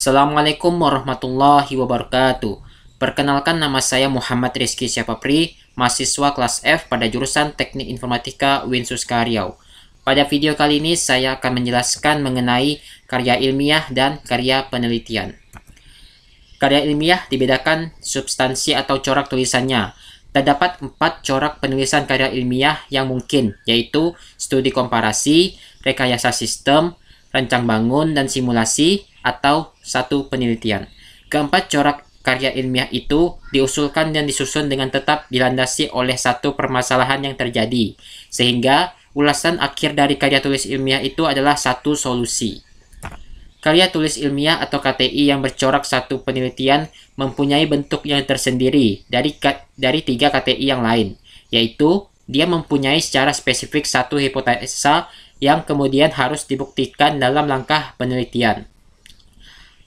Assalamualaikum warahmatullahi wabarakatuh. Perkenalkan, nama saya Muhammad Rizky Syafapri, mahasiswa kelas F pada jurusan Teknik Informatika Winsuska Riau. Pada video kali ini saya akan menjelaskan mengenai karya ilmiah dan karya penelitian. Karya ilmiah dibedakan substansi atau corak tulisannya. Terdapat 4 corak penulisan karya ilmiah yang mungkin, yaitu studi komparasi, rekayasa sistem, rancang bangun dan simulasi, atau satu penelitian. Keempat corak karya ilmiah itu diusulkan dan disusun dengan tetap dilandasi oleh satu permasalahan yang terjadi, sehingga ulasan akhir dari karya tulis ilmiah itu adalah satu solusi. Karya tulis ilmiah atau KTI yang bercorak satu penelitian mempunyai bentuk yang tersendiri dari 3 KTI yang lain, yaitu dia mempunyai secara spesifik satu hipotesa yang kemudian harus dibuktikan dalam langkah penelitian.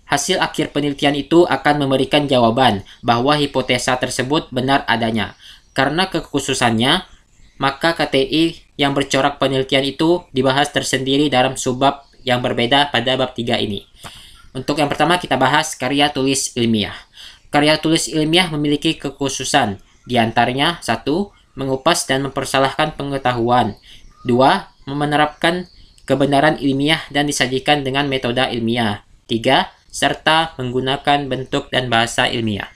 Hasil akhir penelitian itu akan memberikan jawaban bahwa hipotesa tersebut benar adanya. Karena kekhususannya, maka KTI yang bercorak penelitian itu dibahas tersendiri dalam subbab yang berbeda pada bab 3 ini. Untuk yang pertama kita bahas karya tulis ilmiah. Karya tulis ilmiah memiliki kekhususan, di antaranya 1. Mengupas dan mempersalahkan pengetahuan. 2. Menerapkan kebenaran ilmiah dan disajikan dengan metode ilmiah. 3. Serta menggunakan bentuk dan bahasa ilmiah.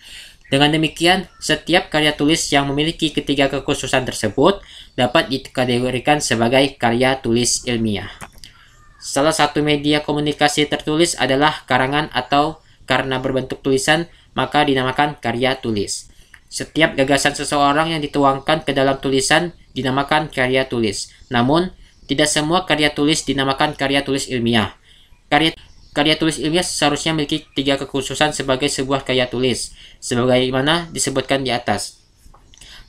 Dengan demikian, setiap karya tulis yang memiliki ketiga kekhususan tersebut dapat dikategorikan sebagai karya tulis ilmiah. Salah satu media komunikasi tertulis adalah karangan atau karena berbentuk tulisan, maka dinamakan karya tulis. Setiap gagasan seseorang yang dituangkan ke dalam tulisan dinamakan karya tulis. Namun, tidak semua karya tulis dinamakan karya tulis ilmiah. Karya tulis ilmiah seharusnya memiliki 3 kekhususan sebagai sebuah karya tulis, sebagaimana disebutkan di atas.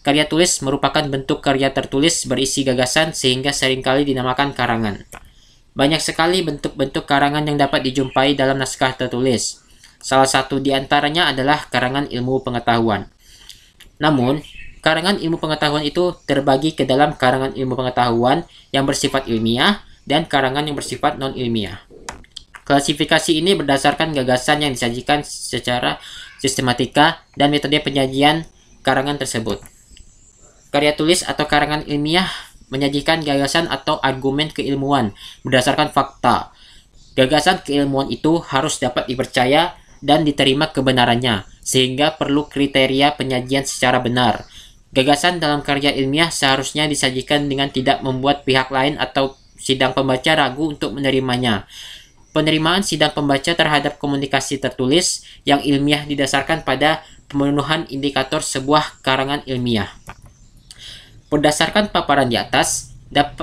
Karya tulis merupakan bentuk karya tertulis berisi gagasan sehingga seringkali dinamakan karangan. Banyak sekali bentuk-bentuk karangan yang dapat dijumpai dalam naskah tertulis. Salah satu di antaranya adalah karangan ilmu pengetahuan. Namun, karangan ilmu pengetahuan itu terbagi ke dalam karangan ilmu pengetahuan yang bersifat ilmiah dan karangan yang bersifat non-ilmiah. Klasifikasi ini berdasarkan gagasan yang disajikan secara sistematika dan metode penyajian karangan tersebut. Karya tulis atau karangan ilmiah menyajikan gagasan atau argumen keilmuan berdasarkan fakta. Gagasan keilmuan itu harus dapat dipercaya dan diterima kebenarannya, sehingga perlu kriteria penyajian secara benar. Gagasan dalam karya ilmiah seharusnya disajikan dengan tidak membuat pihak lain atau sidang pembaca ragu untuk menerimanya. Penerimaan sidang pembaca terhadap komunikasi tertulis yang ilmiah didasarkan pada pemenuhan indikator sebuah karangan ilmiah. Berdasarkan paparan di atas,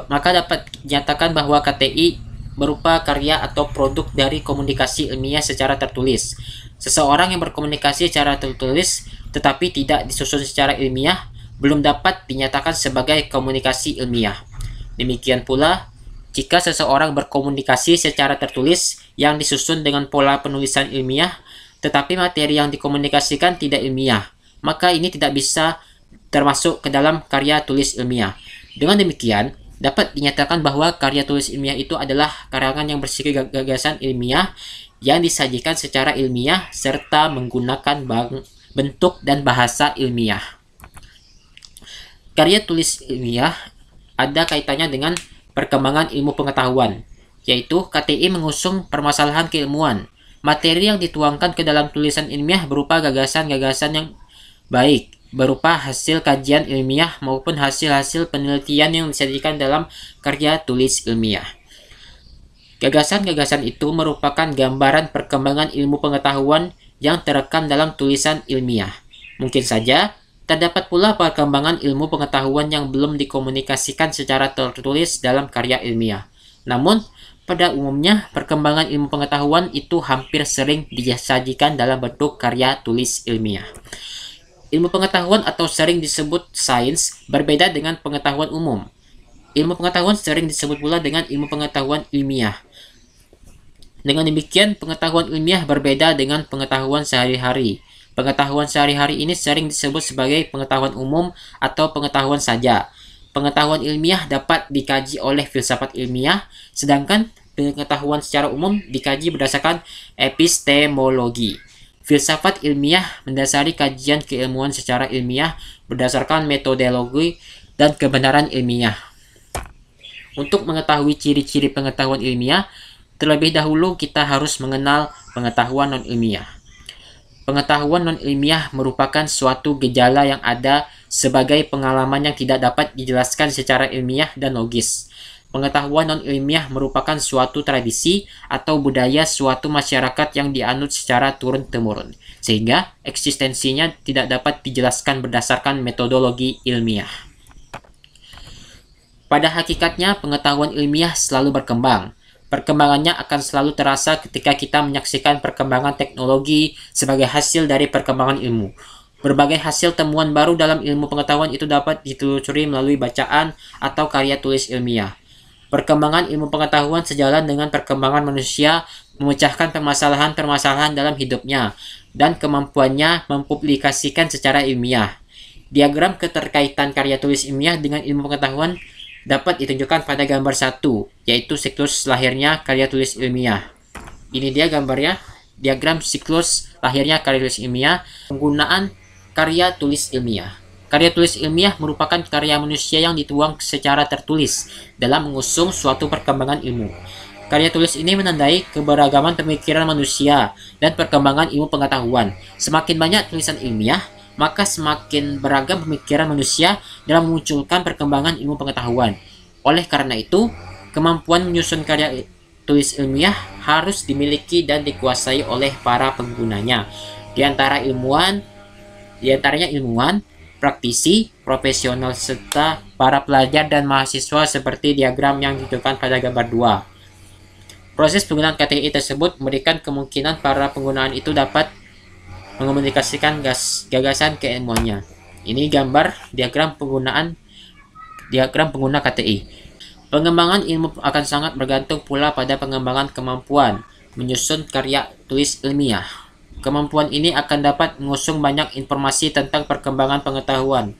maka dapat dinyatakan bahwa KTI berupa karya atau produk dari komunikasi ilmiah secara tertulis. Seseorang yang berkomunikasi secara tertulis tetapi tidak disusun secara ilmiah belum dapat dinyatakan sebagai komunikasi ilmiah. Demikian pula, jika seseorang berkomunikasi secara tertulis yang disusun dengan pola penulisan ilmiah, tetapi materi yang dikomunikasikan tidak ilmiah, maka ini tidak bisa termasuk ke dalam karya tulis ilmiah. Dengan demikian, dapat dinyatakan bahwa karya tulis ilmiah itu adalah karangan yang berisi gagasan ilmiah yang disajikan secara ilmiah serta menggunakan bentuk dan bahasa ilmiah. Karya tulis ilmiah ada kaitannya dengan perkembangan ilmu pengetahuan, yaitu KTI mengusung permasalahan keilmuan. Materi yang dituangkan ke dalam tulisan ilmiah berupa gagasan-gagasan yang baik, berupa hasil kajian ilmiah maupun hasil-hasil penelitian yang disajikan dalam karya tulis ilmiah. Gagasan-gagasan itu merupakan gambaran perkembangan ilmu pengetahuan yang terekam dalam tulisan ilmiah. Mungkin saja terdapat pula perkembangan ilmu pengetahuan yang belum dikomunikasikan secara tertulis dalam karya ilmiah. Namun, pada umumnya perkembangan ilmu pengetahuan itu hampir sering disajikan dalam bentuk karya tulis ilmiah. Ilmu pengetahuan atau sering disebut sains berbeda dengan pengetahuan umum. Ilmu pengetahuan sering disebut pula dengan ilmu pengetahuan ilmiah. Dengan demikian, pengetahuan ilmiah berbeda dengan pengetahuan sehari-hari. Pengetahuan sehari-hari ini sering disebut sebagai pengetahuan umum atau pengetahuan saja. Pengetahuan ilmiah dapat dikaji oleh filsafat ilmiah, sedangkan pengetahuan secara umum dikaji berdasarkan epistemologi. Filsafat ilmiah mendasari kajian keilmuan secara ilmiah berdasarkan metodologi dan kebenaran ilmiah. Untuk mengetahui ciri-ciri pengetahuan ilmiah, terlebih dahulu kita harus mengenal pengetahuan non-ilmiah. Pengetahuan non-ilmiah merupakan suatu gejala yang ada sebagai pengalaman yang tidak dapat dijelaskan secara ilmiah dan logis. Pengetahuan non-ilmiah merupakan suatu tradisi atau budaya suatu masyarakat yang dianut secara turun-temurun, sehingga eksistensinya tidak dapat dijelaskan berdasarkan metodologi ilmiah. Pada hakikatnya, pengetahuan ilmiah selalu berkembang. Perkembangannya akan selalu terasa ketika kita menyaksikan perkembangan teknologi sebagai hasil dari perkembangan ilmu. Berbagai hasil temuan baru dalam ilmu pengetahuan itu dapat ditelusuri melalui bacaan atau karya tulis ilmiah. Perkembangan ilmu pengetahuan sejalan dengan perkembangan manusia memecahkan permasalahan-permasalahan dalam hidupnya dan kemampuannya mempublikasikan secara ilmiah. Diagram keterkaitan karya tulis ilmiah dengan ilmu pengetahuan dapat ditunjukkan pada gambar 1, yaitu siklus lahirnya karya tulis ilmiah. Ini dia gambarnya, diagram siklus lahirnya karya tulis ilmiah, penggunaan karya tulis ilmiah. Karya tulis ilmiah merupakan karya manusia yang dituang secara tertulis dalam mengusung suatu perkembangan ilmu. Karya tulis ini menandai keberagaman pemikiran manusia dan perkembangan ilmu pengetahuan. Semakin banyak tulisan ilmiah, maka semakin beragam pemikiran manusia dalam memunculkan perkembangan ilmu pengetahuan. Oleh karena itu, kemampuan menyusun karya tulis ilmiah harus dimiliki dan dikuasai oleh para penggunanya. Di antaranya ilmuwan, praktisi, profesional, serta para pelajar dan mahasiswa seperti diagram yang ditunjukkan pada gambar 2. Proses penggunaan KTI tersebut memberikan kemungkinan para penggunaan itu dapat mengomunikasikan gagasan keilmuannya. Ini gambar diagram pengguna KTI. Pengembangan ilmu akan sangat bergantung pula pada pengembangan kemampuan menyusun karya tulis ilmiah. Kemampuan ini akan dapat mengusung banyak informasi tentang perkembangan pengetahuan.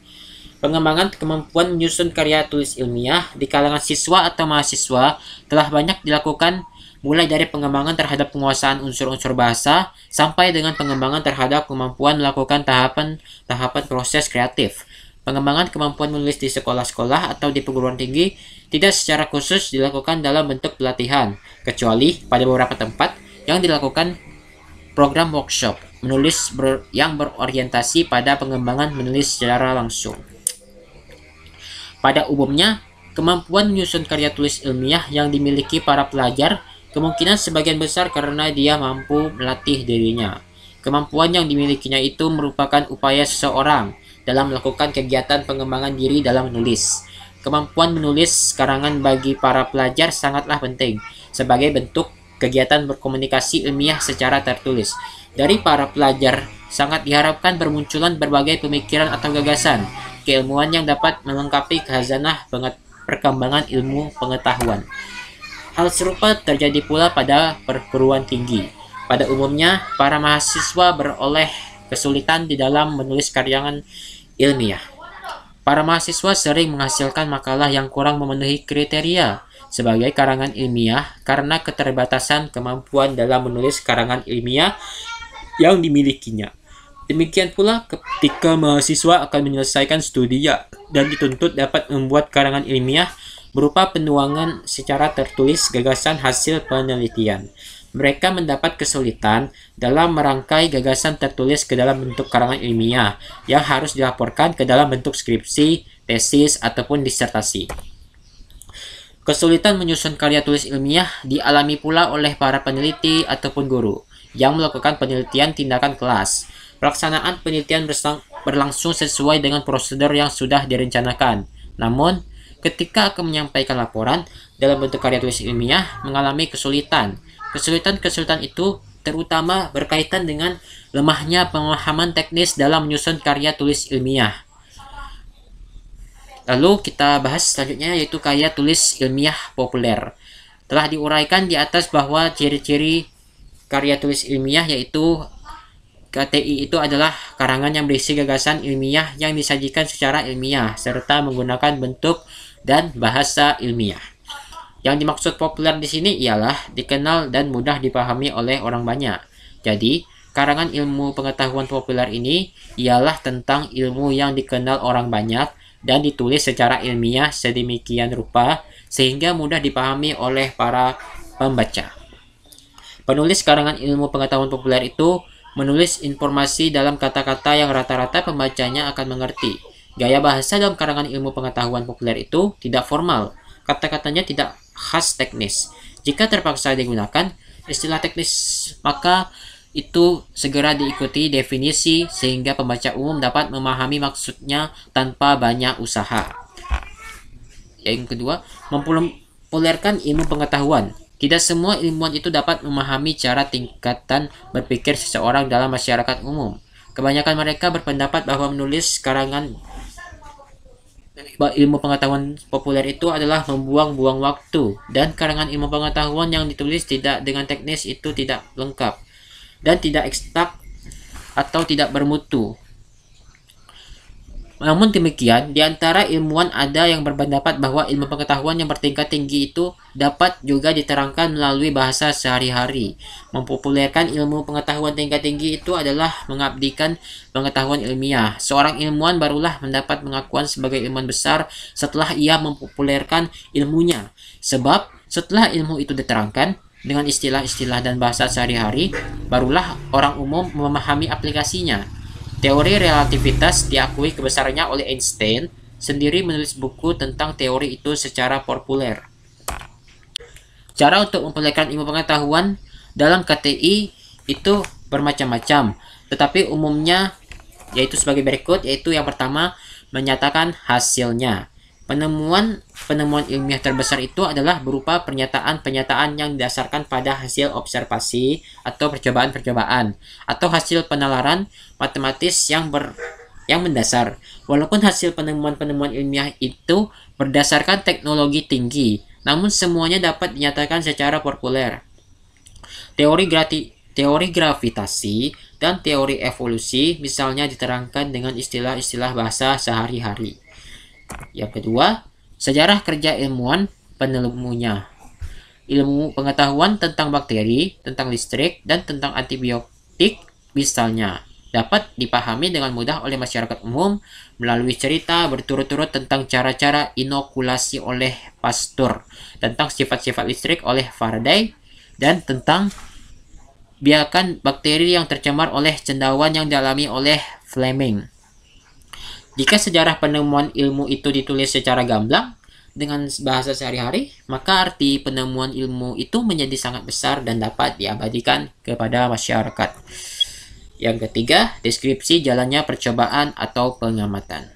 Pengembangan kemampuan menyusun karya tulis ilmiah di kalangan siswa atau mahasiswa telah banyak dilakukan, mulai dari pengembangan terhadap penguasaan unsur-unsur bahasa sampai dengan pengembangan terhadap kemampuan melakukan tahapan proses kreatif. Pengembangan kemampuan menulis di sekolah-sekolah atau di perguruan tinggi tidak secara khusus dilakukan dalam bentuk pelatihan, kecuali pada beberapa tempat yang dilakukan program workshop menulis yang berorientasi pada pengembangan menulis secara langsung. Pada umumnya, kemampuan menyusun karya tulis ilmiah yang dimiliki para pelajar kemungkinan sebagian besar karena dia mampu melatih dirinya. Kemampuan yang dimilikinya itu merupakan upaya seseorang dalam melakukan kegiatan pengembangan diri dalam menulis. Kemampuan menulis karangan bagi para pelajar sangatlah penting sebagai bentuk kegiatan berkomunikasi ilmiah secara tertulis. Dari para pelajar sangat diharapkan bermunculan berbagai pemikiran atau gagasan keilmuan yang dapat melengkapi khazanah perkembangan ilmu pengetahuan. Hal serupa terjadi pula pada perguruan tinggi. Pada umumnya, para mahasiswa beroleh kesulitan di dalam menulis karangan ilmiah. Para mahasiswa sering menghasilkan makalah yang kurang memenuhi kriteria sebagai karangan ilmiah karena keterbatasan kemampuan dalam menulis karangan ilmiah yang dimilikinya. Demikian pula ketika mahasiswa akan menyelesaikan studinya dan dituntut dapat membuat karangan ilmiah berupa penuangan secara tertulis gagasan hasil penelitian. Mereka mendapat kesulitan dalam merangkai gagasan tertulis ke dalam bentuk karangan ilmiah yang harus dilaporkan ke dalam bentuk skripsi, tesis, ataupun disertasi. Kesulitan menyusun karya tulis ilmiah dialami pula oleh para peneliti ataupun guru yang melakukan penelitian tindakan kelas. Pelaksanaan penelitian berlangsung sesuai dengan prosedur yang sudah direncanakan. Namun, ketika akan menyampaikan laporan dalam bentuk karya tulis ilmiah mengalami kesulitan. Kesulitan itu terutama berkaitan dengan lemahnya pemahaman teknis dalam menyusun karya tulis ilmiah. Lalu kita bahas selanjutnya yaitu karya tulis ilmiah populer. Telah diuraikan di atas bahwa ciri-ciri karya tulis ilmiah yaitu KTI itu adalah karangan yang berisi gagasan ilmiah yang disajikan secara ilmiah serta menggunakan bentuk dan bahasa ilmiah. Yang dimaksud populer di sini ialah dikenal dan mudah dipahami oleh orang banyak. Jadi, karangan ilmu pengetahuan populer ini ialah tentang ilmu yang dikenal orang banyak dan ditulis secara ilmiah sedemikian rupa sehingga mudah dipahami oleh para pembaca. Penulis karangan ilmu pengetahuan populer itu menulis informasi dalam kata-kata yang rata-rata pembacanya akan mengerti. Gaya bahasa dalam karangan ilmu pengetahuan populer itu tidak formal. Kata-katanya tidak khas teknis. Jika terpaksa digunakan istilah teknis, maka itu segera diikuti definisi sehingga pembaca umum dapat memahami maksudnya tanpa banyak usaha. Yang kedua, mempopulerkan ilmu pengetahuan. Tidak semua ilmuwan itu dapat memahami cara tingkatan berpikir seseorang dalam masyarakat umum. Kebanyakan mereka berpendapat bahwa menulis karangan ilmu pengetahuan populer itu adalah membuang-buang waktu, dan karangan ilmu pengetahuan yang ditulis tidak dengan teknis itu tidak lengkap dan tidak ekstak atau tidak bermutu. Namun demikian, di antara ilmuwan ada yang berpendapat bahwa ilmu pengetahuan yang bertingkat tinggi itu dapat juga diterangkan melalui bahasa sehari-hari. Mempopulerkan ilmu pengetahuan tingkat tinggi itu adalah mengabdikan pengetahuan ilmiah. Seorang ilmuwan barulah mendapat pengakuan sebagai ilmuwan besar setelah ia mempopulerkan ilmunya. Sebab setelah ilmu itu diterangkan dengan istilah-istilah dan bahasa sehari-hari, barulah orang umum memahami aplikasinya. Teori relativitas diakui kebesarannya oleh Einstein sendiri menulis buku tentang teori itu secara populer. Cara untuk mempopulerkan ilmu pengetahuan dalam KTI itu bermacam-macam, tetapi umumnya yaitu sebagai berikut, yaitu yang pertama, menyatakan hasilnya. Penemuan ilmiah terbesar itu adalah berupa pernyataan-pernyataan yang didasarkan pada hasil observasi atau percobaan-percobaan atau hasil penalaran matematis yang mendasar. Walaupun hasil penemuan-penemuan ilmiah itu berdasarkan teknologi tinggi, namun semuanya dapat dinyatakan secara populer. Teori gravitasi dan teori evolusi misalnya diterangkan dengan istilah-istilah bahasa sehari-hari. Yang kedua, sejarah kerja ilmuwan penemunya. Ilmu pengetahuan tentang bakteri, tentang listrik, dan tentang antibiotik misalnya dapat dipahami dengan mudah oleh masyarakat umum melalui cerita berturut-turut tentang cara-cara inokulasi oleh Pasteur, tentang sifat-sifat listrik oleh Faraday, dan tentang biakan bakteri yang tercemar oleh cendawan yang dialami oleh Fleming. Jika sejarah penemuan ilmu itu ditulis secara gamblang dengan bahasa sehari-hari, maka arti penemuan ilmu itu menjadi sangat besar dan dapat diabadikan kepada masyarakat. Yang ketiga, deskripsi jalannya percobaan atau pengamatan.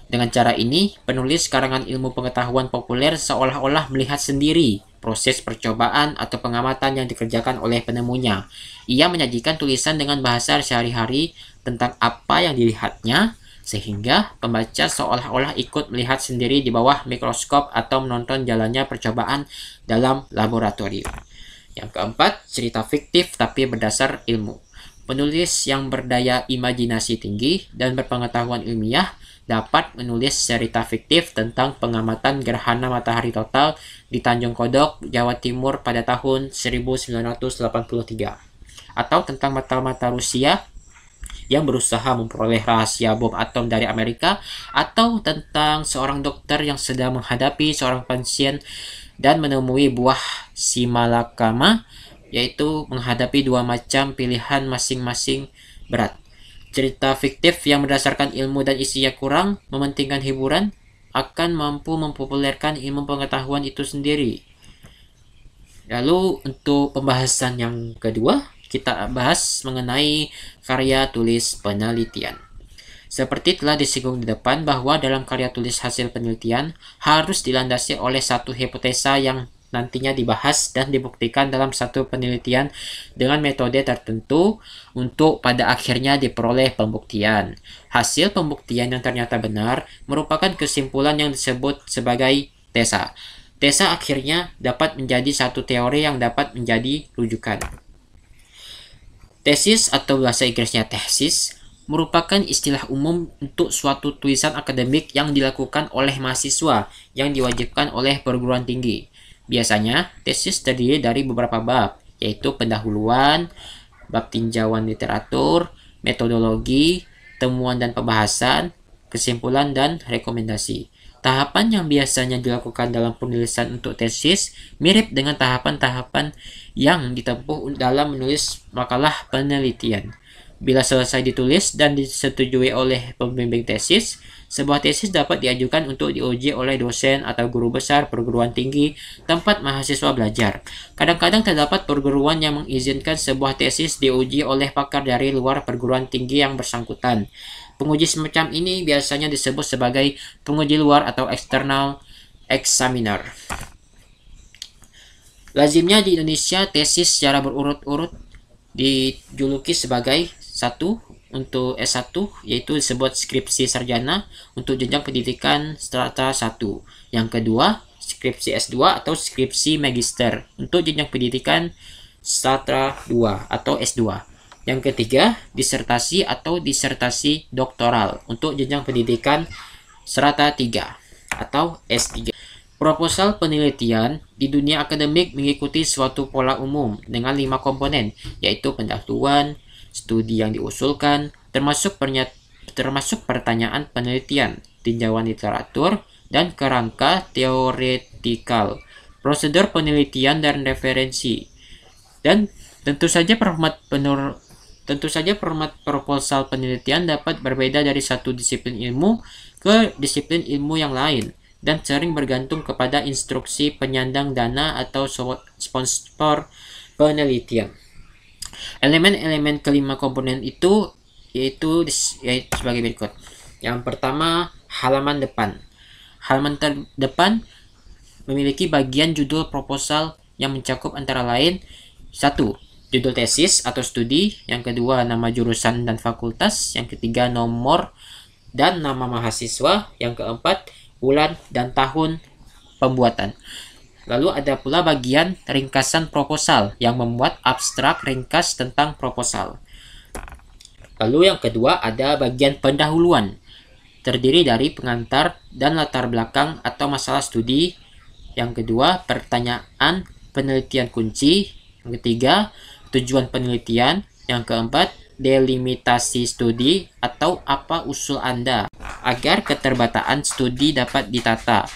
Dengan cara ini, penulis karangan ilmu pengetahuan populer seolah-olah melihat sendiri proses percobaan atau pengamatan yang dikerjakan oleh penemunya. Ia menyajikan tulisan dengan bahasa sehari-hari tentang apa yang dilihatnya, sehingga pembaca seolah-olah ikut melihat sendiri di bawah mikroskop atau menonton jalannya percobaan dalam laboratorium. Yang keempat, cerita fiktif tapi berdasar ilmu. Penulis yang berdaya imajinasi tinggi dan berpengetahuan ilmiah dapat menulis cerita fiktif tentang pengamatan gerhana matahari total di Tanjung Kodok, Jawa Timur pada tahun 1983, atau tentang mata-mata Rusia yang berusaha memperoleh rahasia bom atom dari Amerika, atau tentang seorang dokter yang sedang menghadapi seorang pasien dan menemui buah simalakama, yaitu menghadapi dua macam pilihan masing-masing berat. Cerita fiktif yang berdasarkan ilmu dan isinya kurang mementingkan hiburan akan mampu mempopulerkan ilmu pengetahuan itu sendiri. Lalu untuk pembahasan yang kedua, kita bahas mengenai karya tulis penelitian. Seperti telah disinggung di depan bahwa dalam karya tulis hasil penelitian harus dilandasi oleh satu hipotesa yang nantinya dibahas dan dibuktikan dalam satu penelitian dengan metode tertentu untuk pada akhirnya diperoleh pembuktian. Hasil pembuktian yang ternyata benar merupakan kesimpulan yang disebut sebagai tesa. Tesa akhirnya dapat menjadi satu teori yang dapat menjadi rujukan. Tesis atau bahasa Inggrisnya tesis merupakan istilah umum untuk suatu tulisan akademik yang dilakukan oleh mahasiswa yang diwajibkan oleh perguruan tinggi. Biasanya, tesis terdiri dari beberapa bab, yaitu pendahuluan, bab tinjauan literatur, metodologi, temuan dan pembahasan, kesimpulan dan rekomendasi. Tahapan yang biasanya dilakukan dalam penulisan untuk tesis mirip dengan tahapan-tahapan yang ditempuh dalam menulis makalah penelitian. Bila selesai ditulis dan disetujui oleh pembimbing tesis, sebuah tesis dapat diajukan untuk diuji oleh dosen atau guru besar perguruan tinggi tempat mahasiswa belajar. Kadang-kadang terdapat perguruan yang mengizinkan sebuah tesis diuji oleh pakar dari luar perguruan tinggi yang bersangkutan. Penguji semacam ini biasanya disebut sebagai penguji luar atau external examiner. Lazimnya di Indonesia, tesis secara berurut-urut dijuluki sebagai satu untuk S1, yaitu disebut skripsi sarjana untuk jenjang pendidikan strata 1. Yang kedua, skripsi S2 atau skripsi magister untuk jenjang pendidikan strata 2 atau S2. Yang ketiga, disertasi atau disertasi doktoral untuk jenjang pendidikan strata 3 atau S3. Proposal penelitian di dunia akademik mengikuti suatu pola umum dengan 5 komponen, yaitu pendahuluan, studi yang diusulkan, termasuk pertanyaan penelitian, tinjauan literatur, dan kerangka teoretikal, prosedur penelitian dan referensi. Dan tentu saja format proposal penelitian dapat berbeda dari satu disiplin ilmu ke disiplin ilmu yang lain, dan sering bergantung kepada instruksi penyandang dana atau sponsor penelitian. Elemen-elemen kelima komponen itu yaitu sebagai berikut. Yang pertama, halaman depan. Halaman depan memiliki bagian judul proposal yang mencakup antara lain 1. Judul tesis atau studi. Yang kedua, nama jurusan dan fakultas. Yang ketiga, nomor dan nama mahasiswa. Yang keempat, bulan dan tahun pembuatan. Lalu ada pula bagian ringkasan proposal yang memuat abstrak ringkas tentang proposal. Lalu yang kedua ada bagian pendahuluan, terdiri dari pengantar dan latar belakang atau masalah studi. Yang kedua, pertanyaan penelitian kunci. Yang ketiga, tujuan penelitian. Yang keempat, delimitasi studi atau apa usul Anda agar keterbataan studi dapat ditata.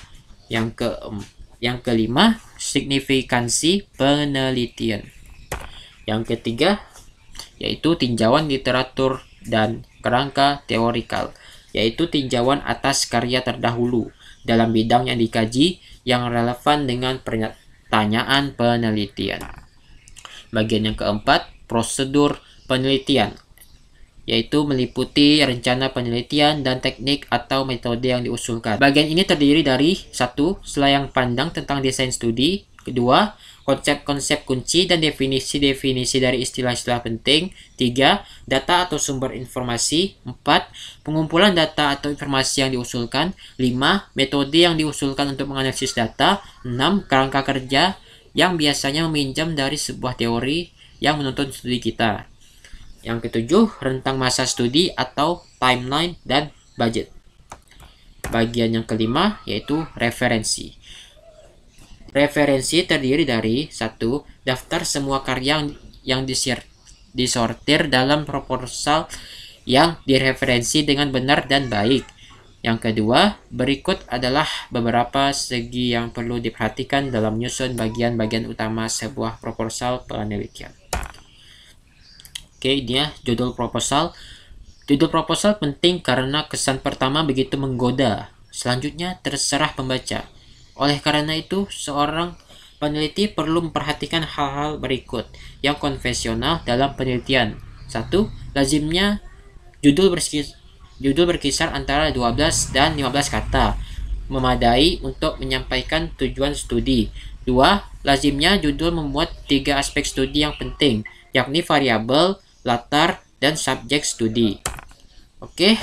Yang kelima, signifikansi penelitian. Yang ketiga, yaitu tinjauan literatur dan kerangka teorikal, yaitu tinjauan atas karya terdahulu dalam bidang yang dikaji yang relevan dengan pertanyaan penelitian. Bagian yang keempat, prosedur penelitian, yaitu meliputi rencana penelitian dan teknik atau metode yang diusulkan. Bagian ini terdiri dari 1. Selayang pandang tentang desain studi. Kedua, konsep-konsep kunci dan definisi-definisi dari istilah-istilah penting. 3. Data atau sumber informasi. 4. Pengumpulan data atau informasi yang diusulkan. 5. Metode yang diusulkan untuk menganalisis data. 6. Kerangka kerja yang biasanya meminjam dari sebuah teori yang menuntun studi kita. Yang ketujuh, rentang masa studi atau timeline dan budget. Bagian yang kelima yaitu referensi. Referensi terdiri dari 1. Daftar semua karya yang disortir dalam proposal yang direferensi dengan benar dan baik. Yang kedua, berikut adalah beberapa segi yang perlu diperhatikan dalam menyusun bagian-bagian utama sebuah proposal penelitian. Oke, ini ya judul proposal. Judul proposal penting karena kesan pertama begitu menggoda. Selanjutnya terserah pembaca. Oleh karena itu, seorang peneliti perlu memperhatikan hal-hal berikut yang konvensional dalam penelitian. 1. Lazimnya judul berkisar antara 12 dan 15 kata, memadai untuk menyampaikan tujuan studi. 2. Lazimnya judul memuat 3 aspek studi yang penting, yakni variabel, latar, dan subjek studi. Oke,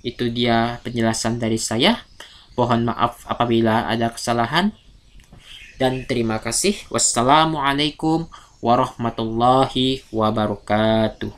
itu dia penjelasan dari saya. Mohon maaf apabila ada kesalahan. Dan terima kasih. Wassalamualaikum warahmatullahi wabarakatuh.